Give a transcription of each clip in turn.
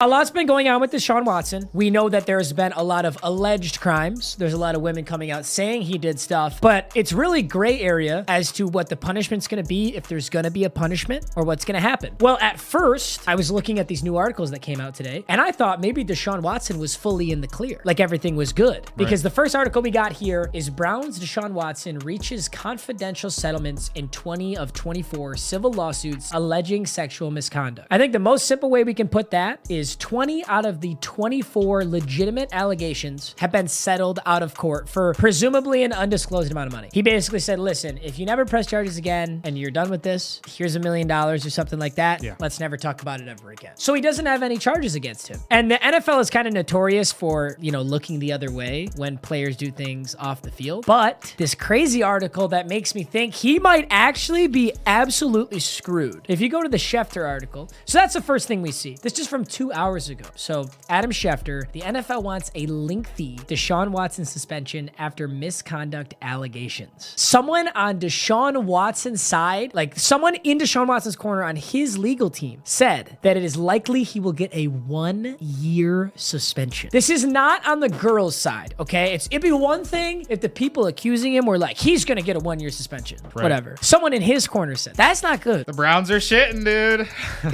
A lot's been going on with Deshaun Watson. We know that there's been a lot of alleged crimes. There's a lot of women coming out saying he did stuff, but it's really gray area as to what the punishment's going to be, if there's going to be a punishment or what's going to happen. Well, at first, I was looking at these new articles that came out today, and I thought maybe Deshaun Watson was fully in the clear, like everything was good. Because the first article we got here is Browns Deshaun Watson reaches confidential settlements in 20 of 24 civil lawsuits alleging sexual misconduct. I think the most simple way we can put that is 20 out of the 24 legitimate allegations have been settled out of court for presumably an undisclosed amount of money. He basically said, listen, if you never press charges again and you're done with this, here's $1 million or something like that. Yeah. Let's never talk about it ever again. So he doesn't have any charges against him. And the NFL is kind of notorious for, looking the other way when players do things off the field. But this crazy article that makes me think he might actually be absolutely screwed. If you go to the Schefter article, so that's the first thing we see. This is from 2 hours ago. So Adam Schefter, the NFL wants a lengthy Deshaun Watson suspension after misconduct allegations. Someone on Deshaun Watson's side, like someone in Deshaun Watson's corner on his legal team, said that it is likely he will get a 1-year suspension. This is not on the girls' side, okay? It'd be one thing if the people accusing him were like, he's gonna get a 1-year suspension. Right. Whatever. Someone in his corner said, that's not good. The Browns are shitting, dude.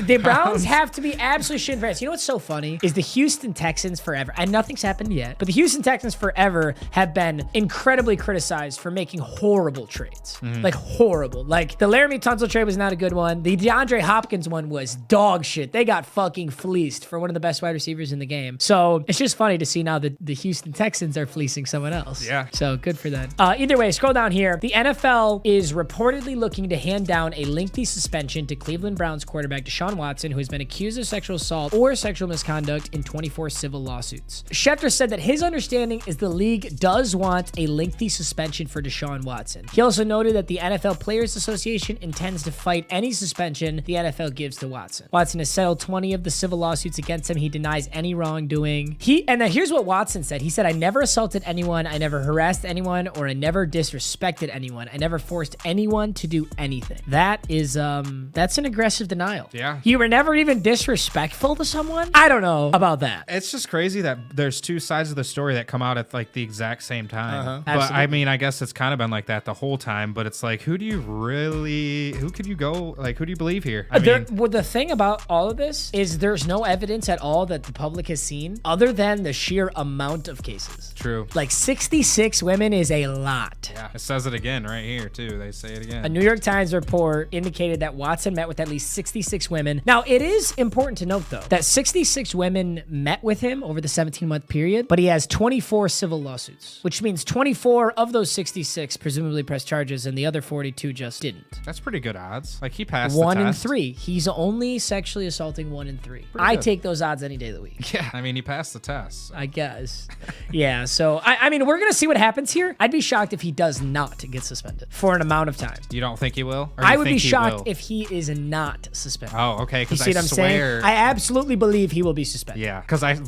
The Browns have to be absolutely shitting fast. You know what's so funny is the Houston Texans forever, and nothing's happened yet, but the Houston Texans forever have been incredibly criticized for making horrible trades. Like horrible. Like the Laramie Tunsil trade was not a good one. The DeAndre Hopkins one was dog shit. They got fucking fleeced for one of the best wide receivers in the game. So it's just funny to see now that the Houston Texans are fleecing someone else. Yeah. So good for them. Either way, scroll down here. The NFL is reportedly looking to hand down a lengthy suspension to Cleveland Browns quarterback Deshaun Watson, who has been accused of sexual assault or sexual misconduct in 24 civil lawsuits. Schefter said that his understanding is the league does want a lengthy suspension for Deshaun Watson. He also noted that the NFL Players Association intends to fight any suspension the NFL gives to Watson. Watson has settled 20 of the civil lawsuits against him. He denies any wrongdoing. And then here's what Watson said. He said, I never assaulted anyone, I never harassed anyone, or I never disrespected anyone. I never forced anyone to do anything. That is, that's an aggressive denial. Yeah. You were never even disrespectful to someone? I don't know about that. It's just crazy that there's two sides of the story that come out at like the exact same time. But Absolutely. I mean, I guess it's kind of been like that the whole time, but it's like, who could you believe here? The thing about all of this is there's no evidence at all that the public has seen other than the sheer amount of cases. True. Like 66 women is a lot. Yeah, it says it again right here too. They say it again. A New York Times report indicated that Watson met with at least 66 women. Now, it is important to note, though, that 66 women met with him over the 17-month period, but he has 24 civil lawsuits, which means 24 of those 66 presumably pressed charges and the other 42 just didn't. That's pretty good odds. Like he passed 1 the in test. 3. He's only sexually assaulting 1 in 3. Pretty I good. take those odds any day of the week. Yeah, I mean, he passed the test. So. I guess. Yeah, so, I mean, we're going to see what happens here. I'd be shocked if he does not get suspended for an amount of time. You don't think he will? Or I you would think be he shocked will? if he is not suspended. Oh, okay. You Because see what I'm saying? I absolutely believe he will be suspended. Yeah, because I'm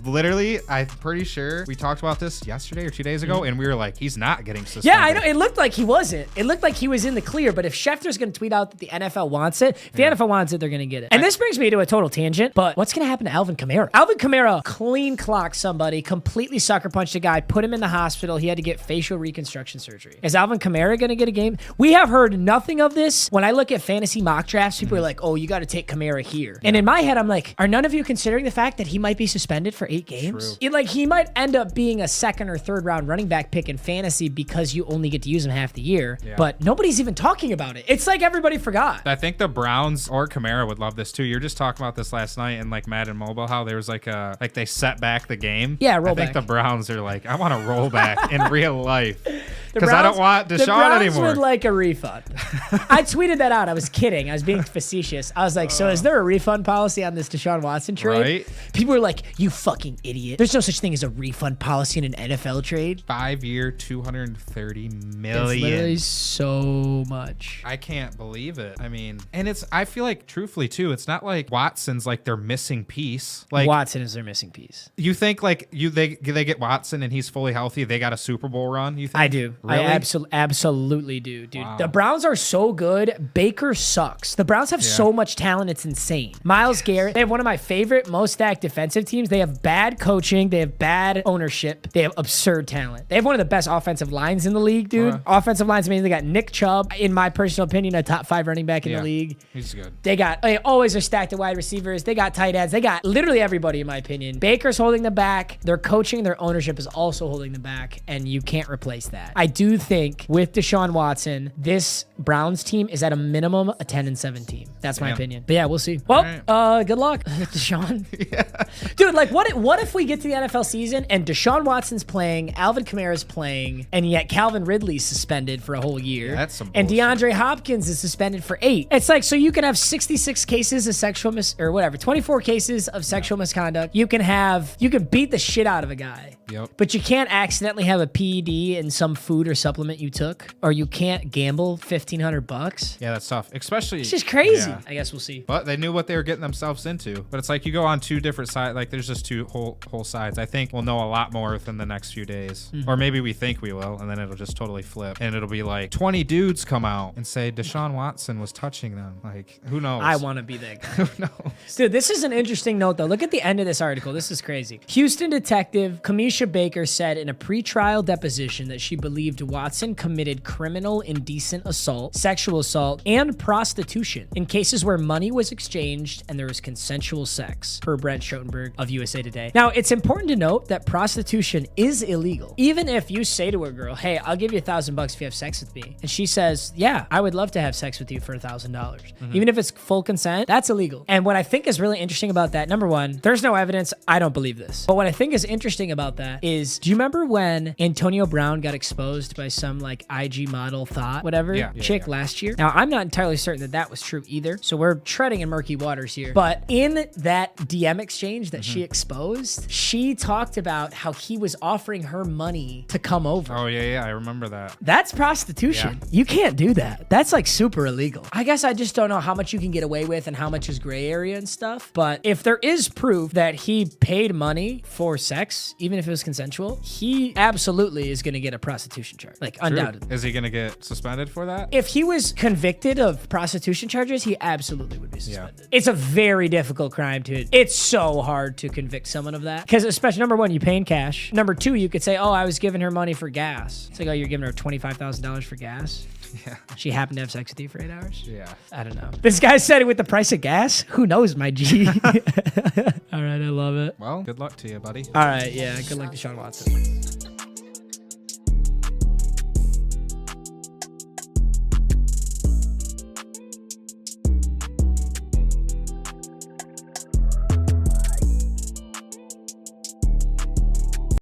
pretty sure we talked about this yesterday or 2 days ago, and we were like, he's not getting suspended. Yeah, I know. It looked like he wasn't. It looked like he was in the clear, but if Schefter's going to tweet out that the NFL wants it, if the NFL wants it, they're going to get it. And this brings me to a total tangent, but what's going to happen to Alvin Kamara? Alvin Kamara clean clocked somebody, completely sucker punched a guy, put him in the hospital. He had to get facial reconstruction surgery. Is Alvin Kamara going to get a game? We have heard nothing of this. When I look at fantasy mock drafts, people are like, oh, you got to take Kamara here. And in my head, I'm like, are none of you considering the fact that he might be suspended for 8 games? He might end up being a 2nd or 3rd round running back pick in fantasy because you only get to use him half the year. Yeah. But nobody's even talking about it. It's like everybody forgot. I think the Browns or Kamara would love this too. You were just talking about this last night in like Madden Mobile, how there was like they set back the game. Yeah, roll back. I think the Browns are like, I want to roll back in real life. Because I don't want Deshaun the Browns anymore. Would like a refund. I tweeted that out. I was kidding. I was being facetious. I was like, so is there a refund policy on this Deshaun Watson trade? Right. People were like, you fucking idiot. There's no such thing as a refund policy in an NFL trade. 5-year, $230 million. It's literally so much. I can't believe it. I mean, and I feel like truthfully too, it's not like Watson's like their missing piece. Like Watson is their missing piece. You think like they get Watson and he's fully healthy, they got a Super Bowl run? You think? I do. Really? I absolutely do, dude. Wow. The Browns are so good. Baker sucks. The Browns have so much talent, it's insane. Myles Garrett, they have one of my favorite favorite, most stacked defensive teams, they have bad coaching, they have bad ownership, they have absurd talent. They have one of the best offensive lines in the league, dude. Offensive lines, I mean, they got Nick Chubb, in my personal opinion, a top 5 running back in the league. He's good. They always are stacked at wide receivers. They got tight ends. They got literally everybody, in my opinion. Baker's holding them back. Their coaching, their ownership is also holding them back, and you can't replace that. I do think with Deshaun Watson, this Browns team is at a minimum a 10-7 team. That's my opinion. But yeah, we'll see. Well, good luck, Deshaun. Dude, like what if we get to the NFL season and Deshaun Watson's playing, Alvin Kamara's playing, and yet Calvin Ridley's suspended for a whole year. Yeah, that's some and bullshit. DeAndre Hopkins is suspended for 8. It's like, so you can have 66 cases of sexual 24 cases of sexual misconduct. You can beat the shit out of a guy. Yep. But you can't accidentally have a PED in some food or supplement you took, or you can't gamble $1,500. Yeah, that's tough. Especially, It's just crazy. Yeah. I guess we'll see. But they knew what they were getting themselves into. But it's like you go on 2 different sides. Like there's just 2 whole sides. I think we'll know a lot more within the next few days, or maybe we think we will, and then it'll just totally flip, and it'll be like 20 dudes come out and say Deshaun Watson was touching them. Like who knows? I want to be that guy. Who knows? Dude, this is an interesting note, though. Look at the end of this article. This is crazy. Houston detective Kamisha Baker said in a pretrial deposition that she believed Watson committed criminal indecent assault, sexual assault, and prostitution in cases where money was exchanged and there was consensual sex, per Brent Schoenberg of USA Today. Now, it's important to note that prostitution is illegal. Even if you say to a girl, hey, I'll give you $1,000 if you have sex with me, and she says, yeah, I would love to have sex with you for $1,000. Even if it's full consent, that's illegal. And what I think is really interesting about that, number one, there's no evidence. I don't believe this. But what I think is interesting about that is, do you remember when Antonio Brown got exposed by some like IG model chick last year? Now, I'm not entirely certain that was true either. So we're treading in murky waters here. But in that DM exchange that she exposed, she talked about how he was offering her money to come over. Oh yeah, I remember that. That's prostitution. Yeah. You can't do that. That's like super illegal. I guess I just don't know how much you can get away with and how much is gray area and stuff. But if there is proof that he paid money for sex, even if it was consensual, he absolutely is going to get a prostitution charge. Like, undoubtedly. Is he going to get suspended for that? If he was convicted of prostitution charges, he absolutely would be suspended. It's a very difficult crime to... It's so hard to convict someone of that. Because especially, number one, you pay in cash. Number two, you could say, oh, I was giving her money for gas. It's like, oh, you're giving her $25,000 for gas? Yeah. She happened to have sex with you for 8 hours? Yeah. I don't know. This guy said it with the price of gas? Who knows, my G? All right, I love it. Well, good luck to you, buddy. All right, yeah, good luck to Deshaun Watson.